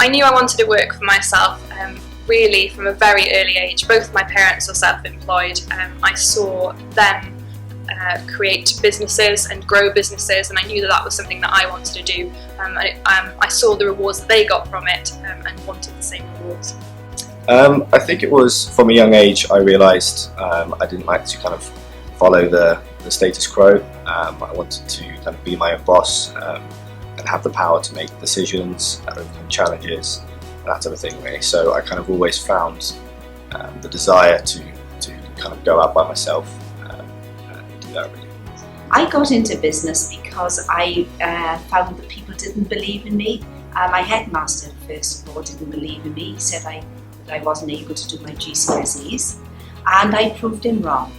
I knew I wanted to work for myself really from a very early age. Both my parents are self-employed. I saw them create businesses and grow businesses, and I knew that that was something that I wanted to do. I saw the rewards that they got from it and wanted the same rewards. I think it was from a young age I realised I didn't like to kind of follow the status quo. I wanted to kind of be my own boss and have the power to make decisions, overcome challenges, and that sort of thing really. So I kind of always found the desire to kind of go out by myself and do that really. I got into business because I found that people didn't believe in me. My headmaster, first of all, didn't believe in me. He said that I wasn't able to do my GCSEs, and I proved him wrong.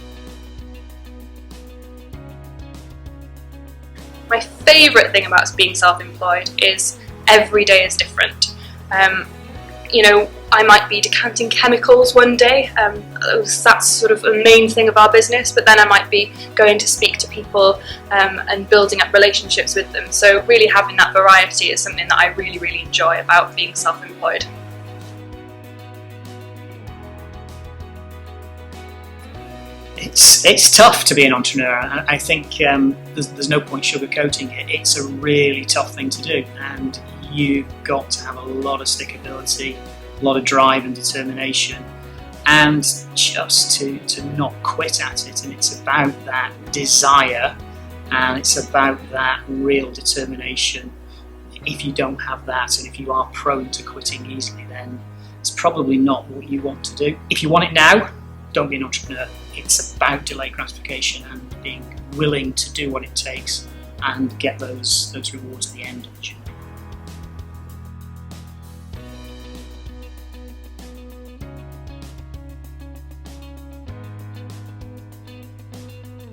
My favourite thing about being self-employed is every day is different. You know, I might be decanting chemicals one day, that's sort of the main thing of our business, but then I might be going to speak to people and building up relationships with them. So really having that variety is something that I really, really enjoy about being self-employed. It's tough to be an entrepreneur, and I think there's no point sugarcoating it. It's a really tough thing to do, and you've got to have a lot of stickability, a lot of drive and determination, and just to not quit at it. And it's about that desire, and it's about that real determination. If you don't have that, and if you are prone to quitting easily, then it's probably not what you want to do. If you want it now, don't be an entrepreneur. It's about delayed gratification and being willing to do what it takes and get those rewards at the end of the journey.